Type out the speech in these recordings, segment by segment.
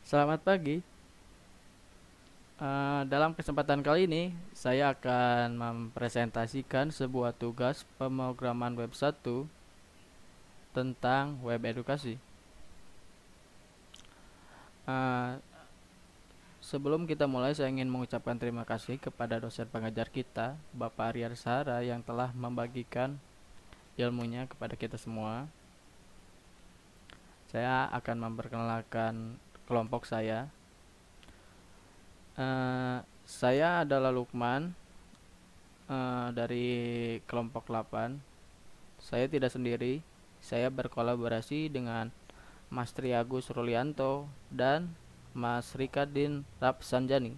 Selamat pagi. Dalam kesempatan kali ini, saya akan mempresentasikan sebuah tugas pemrograman web 1 tentang web edukasi. Uh, Sebelum kita mulai, saya ingin mengucapkan terima kasih kepada dosen pengajar kita, Bapak Arya Sahara, yang telah membagikan ilmunya kepada kita semua. Saya akan memperkenalkan kelompok saya. Saya adalah Lukman, dari kelompok 8. Saya tidak sendiri. Saya berkolaborasi dengan Mas Triagus Rulianto dan Mas Rikadin Rapsanjani.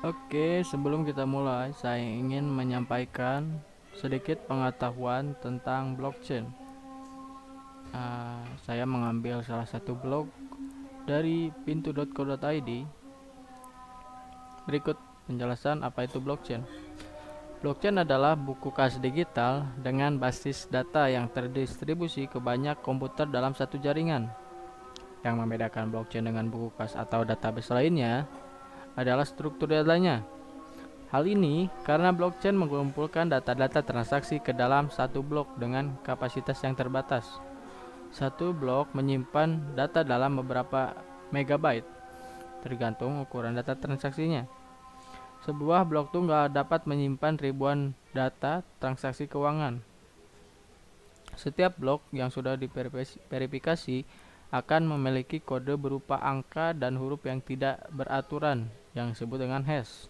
Oke, sebelum kita mulai, saya ingin menyampaikan sedikit pengetahuan tentang blockchain. Saya mengambil salah satu blog dari pintu.co.id. Berikut penjelasan apa itu blockchain. Blockchain adalah buku kas digital dengan basis data yang terdistribusi ke banyak komputer dalam satu jaringan. Yang membedakan blockchain dengan buku kas atau database lainnya adalah struktur datanya. Hal ini karena blockchain mengumpulkan data-data transaksi ke dalam satu blok dengan kapasitas yang terbatas. Satu blok menyimpan data dalam beberapa megabyte, tergantung ukuran data transaksinya. Sebuah blok tunggal dapat menyimpan ribuan data transaksi keuangan. Setiap blok yang sudah diverifikasi akan memiliki kode berupa angka dan huruf yang tidak beraturan yang disebut dengan hash.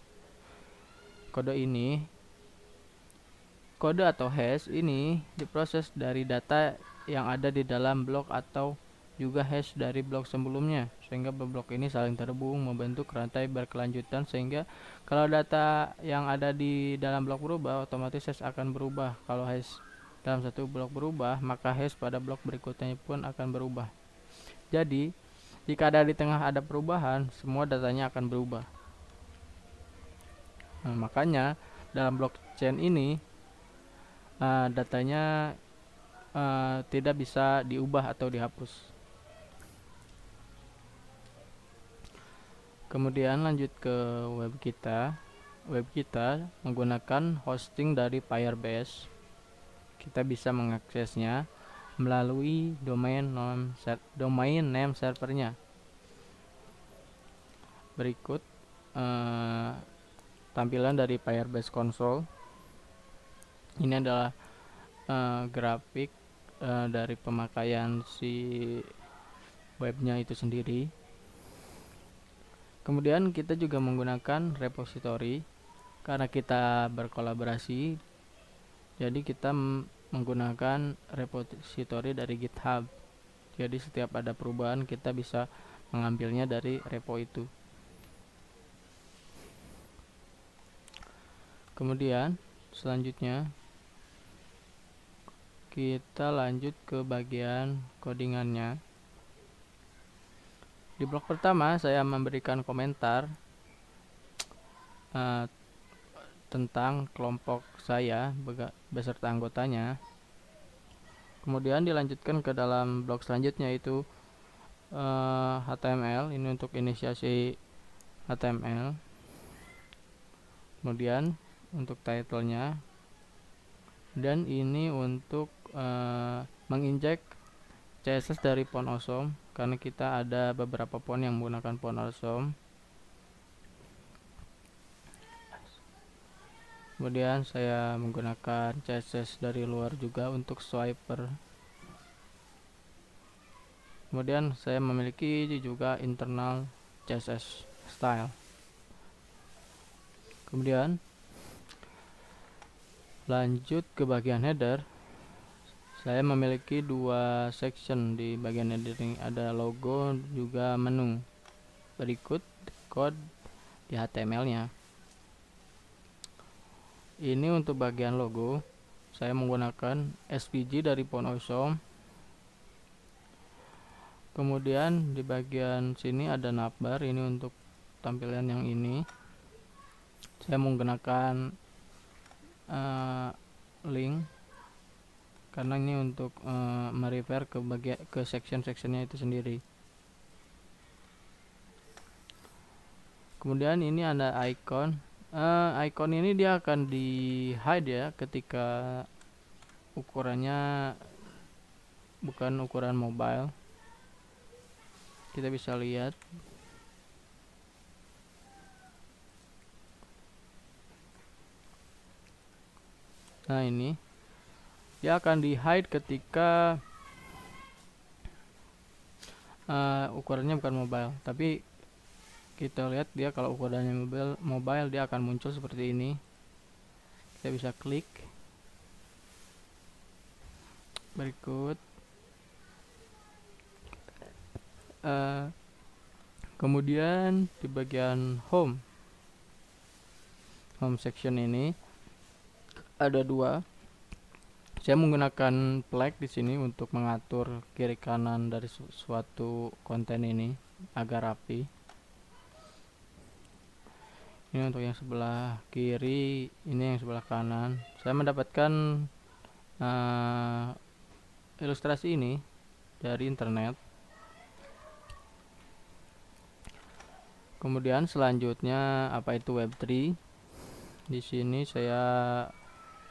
Kode atau hash ini diproses dari data yang ada di dalam blok atau juga hash dari blok sebelumnya, sehingga blok ini saling terhubung membentuk rantai berkelanjutan, sehingga kalau data yang ada di dalam blok berubah, otomatis hash akan berubah. Kalau hash dalam satu blok berubah, maka hash pada blok berikutnya pun akan berubah. Jadi, jika ada di tengah ada perubahan, semua datanya akan berubah. Makanya dalam blockchain ini datanya tidak bisa diubah atau dihapus. Kemudian lanjut ke web kita. Web kita menggunakan hosting dari Firebase. Kita bisa mengaksesnya melalui domain name servernya. Berikut tampilan dari Firebase Console. Ini adalah grafik dari pemakaian si webnya itu sendiri. Kemudian kita juga menggunakan repository karena kita berkolaborasi, jadi kita menggunakan repository dari GitHub. Jadi setiap ada perubahan kita bisa mengambilnya dari repo itu. Kemudian selanjutnya kita lanjut ke bagian codingannya. Di blok pertama saya memberikan komentar tentang kelompok saya beserta anggotanya. Kemudian dilanjutkan ke dalam blok selanjutnya, yaitu HTML. Ini untuk inisiasi HTML. Kemudian untuk title-nya, dan ini untuk menginjek CSS dari font awesome, karena kita ada beberapa font yang menggunakan font awesome. Kemudian saya menggunakan CSS dari luar juga untuk swiper. Kemudian saya memiliki juga internal CSS style. Kemudian lanjut ke bagian header. Saya memiliki dua section di bagian header ini, ada logo juga menu. Berikut code di HTML-nya. Ini untuk bagian logo, saya menggunakan SVG dari font awesome. Kemudian di bagian sini ada navbar, ini untuk tampilan yang ini. Saya menggunakan link karena ini untuk merefer ke section-sectionnya itu sendiri. Kemudian ini ada icon. Icon ini dia akan di hide ya ketika ukurannya bukan ukuran mobile. Kita bisa lihat. Nah, ini dia akan di hide ketika ukurannya bukan mobile, tapi kita lihat dia kalau ukurannya mobile dia akan muncul seperti ini. Kita bisa klik berikut. Kemudian di bagian home section ini ada dua. Saya menggunakan flag di sini untuk mengatur kiri kanan dari suatu konten ini agar rapi. Ini untuk yang sebelah kiri, ini yang sebelah kanan. Saya mendapatkan ilustrasi ini dari internet. Kemudian selanjutnya apa itu Web3? Di sini saya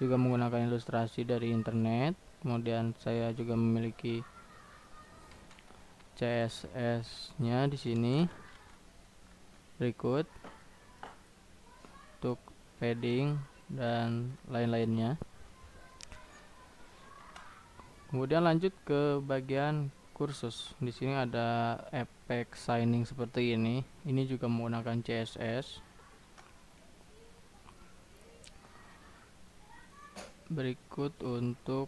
juga menggunakan ilustrasi dari internet. Kemudian saya juga memiliki CSS-nya di sini. Berikut untuk padding dan lain-lainnya. Kemudian lanjut ke bagian kursus. Di sini ada efek signing seperti ini. Ini juga menggunakan CSS. Berikut untuk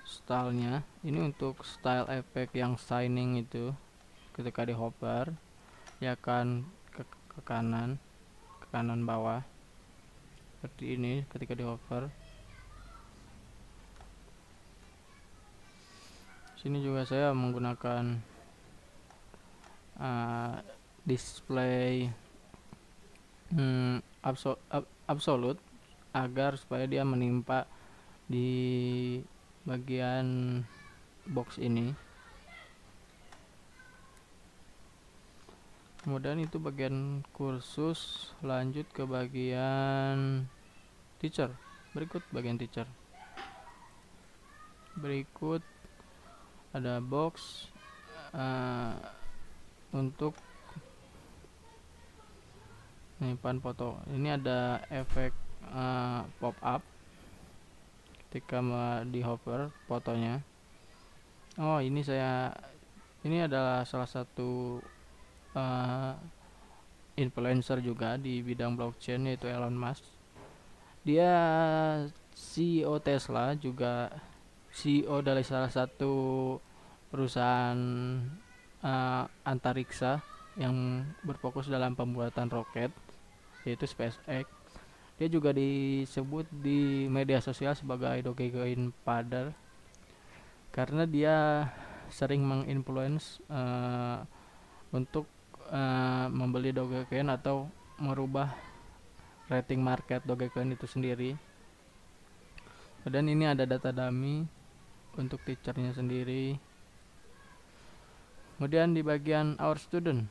stylenya. Ini untuk style efek yang signing itu. Ketika di hover, dia akan ke kanan bawah. Seperti ini ketika di hover. Sini juga saya menggunakan display absolute agar supaya dia menimpa di bagian box ini. Kemudian itu bagian kursus. Lanjut ke bagian teacher. Berikut bagian teacher. Berikut ada box untuk menyimpan foto. Ini ada efek pop up ketika di hover fotonya. Oh, ini adalah salah satu influencer juga di bidang blockchain, yaitu Elon Musk. Dia CEO Tesla, juga CEO dari salah satu perusahaan antariksa yang berfokus dalam pembuatan roket, yaitu SpaceX. Dia juga disebut di media sosial sebagai Dogecoin father karena dia sering menginfluence untuk membeli Dogecoin atau merubah rating market Dogecoin itu sendiri. Dan ini ada data dummy untuk teachernya sendiri. Kemudian di bagian our student.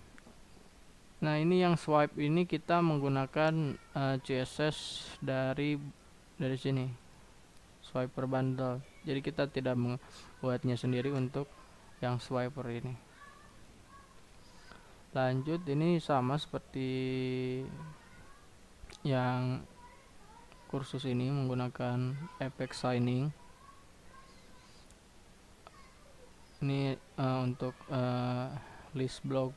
Nah, ini yang swipe ini kita menggunakan CSS dari sini. Swiper bundle. Jadi kita tidak membuatnya sendiri untuk yang swiper ini. Lanjut, ini sama seperti yang kursus ini menggunakan efek signing. Ini untuk list blog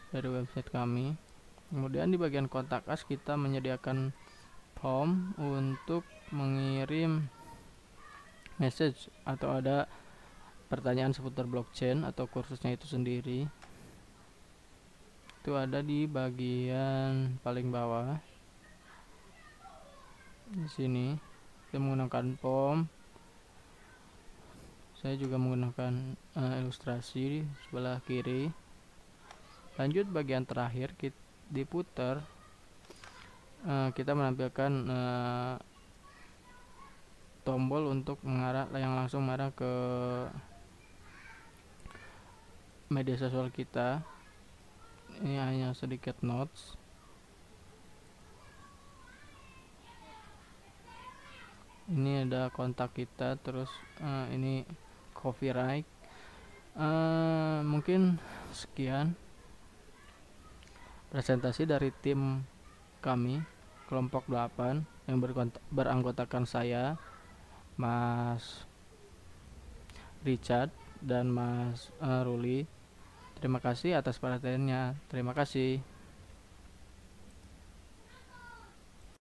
dari website kami. Kemudian di bagian kontak us kita menyediakan form untuk mengirim message atau ada pertanyaan seputar blockchain atau kursusnya itu sendiri. Itu ada di bagian paling bawah. Di sini kita menggunakan form. Saya juga menggunakan ilustrasi di sebelah kiri. Lanjut bagian terakhir diputar, kita menampilkan tombol untuk yang langsung mengarah ke media sosial kita. Ini hanya sedikit notes. Ini ada kontak kita, terus ini copyright. Mungkin sekian presentasi dari tim kami kelompok 8 yang beranggotakan saya, Mas Richard, dan Mas Ruli. Terima kasih atas perhatiannya. Terima kasih.